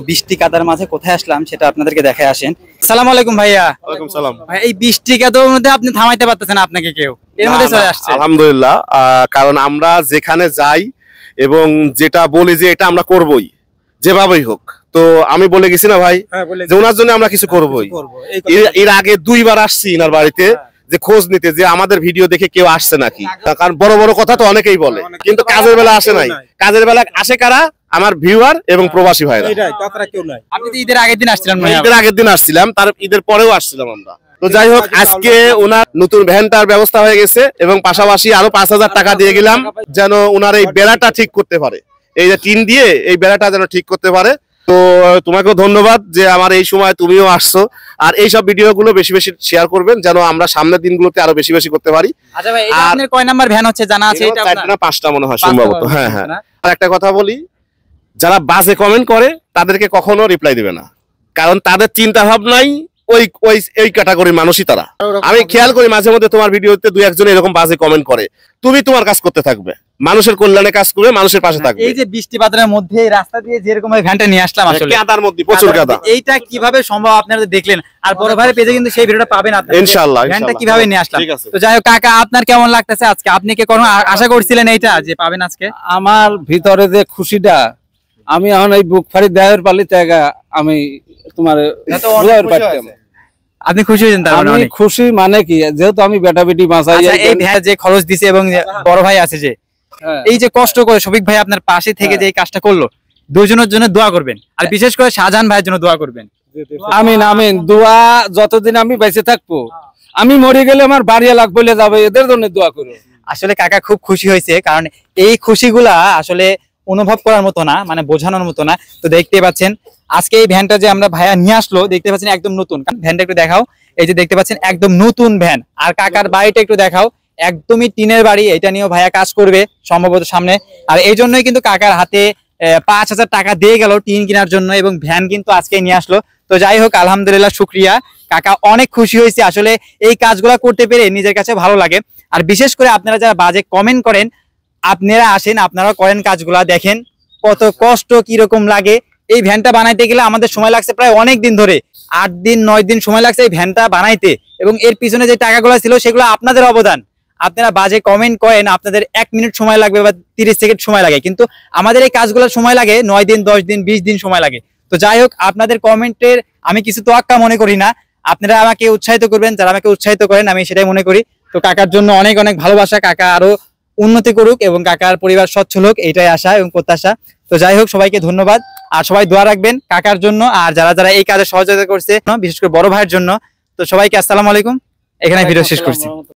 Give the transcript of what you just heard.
বৃষ্টি কাদার মাঝে কোথায় আসলাম সেটা আপনাদেরকে দেখায় আসেন। আসসালামু আলাইকুম ভাইয়া। ওয়ালাইকুম সালাম। ভাই এই বৃষ্টি কাদার মধ্যে আপনি থামাইতে পারতেছেন আপনাকে কেউ, এর মধ্যে চলে আসছে। আলহামদুলিল্লাহ, কারণ আমরা যেখানে যাই এবং যেটা বলি যে এটা আমরা করবই যেভাবেই হোক, তো আমি বলে গেছি না ভাই যে ওনার জন্য আমরা কিছু করবই। এর আগে 2 বার আসছি ইনার বাড়িতে যে খোঁজ নিতে যে আমাদের ভিডিও দেখে কেউ আসছে নাকি, কারণ বড় বড় কথা তো অনেকেই বলে কিন্তু কাজের বেলা আসে নাই। কাজের বেলা আসে কারা? আমার ভিউয়ার এবং প্রবাসী ভাইরা। আপনি তো ঈদের আগের দিন আসছিলেন? ঈদের আগের দিন আসছিলাম, তার ঈদের পরেও আসছিলাম আমরা। তো যাই হোক, আজকে ওনার নতুন ভ্যানটার ব্যবস্থা হয়ে গেছে এবং পাশাপাশি আরো 5,000 টাকা দিয়ে গেলাম যেন ওনার এই বেড়াটা ঠিক করতে পারে, এই যে টিন দিয়ে এই বেড়াটা যেন ঠিক করতে পারে। তো তোমাকেও ধন্যবাদ যে আমার এই সময় তুমিও আসছো, আর এইসব ভিডিও গুলো বেশি বেশি শেয়ার করবেন যেন আমরা সামনের দিনগুলোতে আরো বেশি বেশি করতে পারি। আচ্ছা ভাই, এটা আপনার কয় নাম্বার ভ্যান হচ্ছে জানা আছে? এটা 4টা না 5টা মনে হয় সম্ভবত। হ্যাঁ হ্যাঁ। আর একটা কথা বলি, যারা বাজে কমেন্ট করে তাদেরকে কখনো রিপ্লাই দিবে না, কারণ তাদের চিন্তা ভাবনাই ওই ক্যাটাগরির মানুষই তারা। আমি খেয়াল করি মাঝে মধ্যে তোমার ভিডিওতে 2-1 জন এরকম বাজে কমেন্ট করে, তুমি তোমার কাজ করতে থাকবে, মানুষের কল্যাণে কাজ করবে, মানুষের পাশে থাকবে। এই যে বৃষ্টি বাদলের মধ্যে এই রাস্তা দিয়ে যেরকম ভ্যানটা নিয়ে আসলাম, আসলে কাদার মধ্যে প্রচুর কাদা, এইটা কিভাবে সম্ভব আপনারা দেখলেন, আর বড় ভাইয়ের পেজে কিন্তু সেই ভিডিওটা পাবেন আপনারা ইনশাআল্লাহ। ভ্যানটা কিভাবে নিয়ে আসলাম। তো যাই হোক কাকা, আপনার কেমন লাগতেছে আজকে? আপনি কি কোনো আশা করছিলেন এইটা যে পাবেন আজকে? আমার ভিতরে যে খুশিটা, আমি এখন এই বুক ফাড়ি দেওয়ার পালি জায়গা আমি তোমার পারতাম। আপনি খুশি হয়েছেন? তার মানে আমি খুশি মানে কি, যেহেতু আমি বেটা বেটি বাঁচাই, এই ভ্যান যে খরচ দিছে এবং বড় ভাই আছে যে এই যে কষ্ট করে শফিক ভাই আপনার পাশে থেকে যে এই কাজটা করলো, দুজনের জন্য দোয়া করবেন, আর বিশেষ করে শাহজাহান ভাইয়ের জন্য দোয়া করবেন। আমিন আমিন। দোয়া যতদিন আমি বেঁচে থাকবো, আমি মরে গেলে আমার বাড়ি লাখ বলে যাবে, এদের জন্য দোয়া করো। আসলে কাকা খুব খুশি হয়েছে, কারণ এই খুশিগুলা আসলে অনুভব করার মতো না, মানে বোঝানোর মতো না। তো দেখতে পাচ্ছেন আজকে এই ভ্যানটা যে আমরা ভাইয়া নিয়ে আসলো, দেখতে পাচ্ছেন একদম নতুন। ভ্যানটা একটু দেখাও, এই যে দেখতে পাচ্ছেন একদম নতুন ভ্যান। আর কাকার বাড়িটা একটু দেখাও, একদমই টিনের বাড়ি। এটা নিয়েও ভাইয়া কাজ করবে সম্ভবত সামনে, আর এই জন্যই কিন্তু কাকার হাতে 5,000 টাকা দিয়ে গেল টিন কেনার জন্য, এবং ভ্যান কিন্তু আজকে নিয়ে আসলো। তো যাই হোক, আলহামদুলিল্লাহ, শুক্রিয়া কাকা, অনেক খুশি হয়েছে। আসলে এই কাজগুলা করতে পেরে নিজের কাছে ভালো লাগে। আর বিশেষ করে আপনারা যারা বাজে কমেন্ট করেন, আপনারা আসেন, আপনারা করেন কাজগুলা, দেখেন কত কষ্ট কিরকম লাগে। এই ভ্যানটা বানাইতে গেলে আমাদের সময় লাগছে প্রায় অনেক দিন ধরে, 8 দিন 9 দিন সময় লাগছে এই ভ্যানটা বানাইতে, এবং এর পিছনে যে টাকাগুলো ছিল সেগুলো আপনাদের অবদান। আপনারা বাজে কমেন্ট করেন, আপনাদের 1 মিনিট সময় লাগবে বা 30 সেকেন্ড সময় লাগে, কিন্তু আমাদের এই কাজগুলোর সময় লাগে 9 দিন 10 দিন 20 দিন সময় লাগে। তো যাই হোক, আপনাদের কমেন্টের আমি কিছু তোয়াক্কা মনে করি না, আপনারা আমাকে উৎসাহিত করবেন, যারা আমাকে উৎসাহিত করেন আমি সেটাই মনে করি। তো কাকার জন্য অনেক অনেক ভালোবাসা, কাকা আরো উন্নতি করুক এবং কাকার পরিবার সচ্ছল হোক, এইটাই আশা এবং প্রত্যাশা। তো যাই হোক, সবাইকে ধন্যবাদ, আর সবাই দোয়া রাখবেন কাকার জন্য, আর যারা যারা এই কাজে সহযোগিতা করছে, বিশেষ করে বড় ভাইয়ের জন্য। তো সবাইকে আসসালামু আলাইকুম, এখানে ভিডিও শেষ করছি।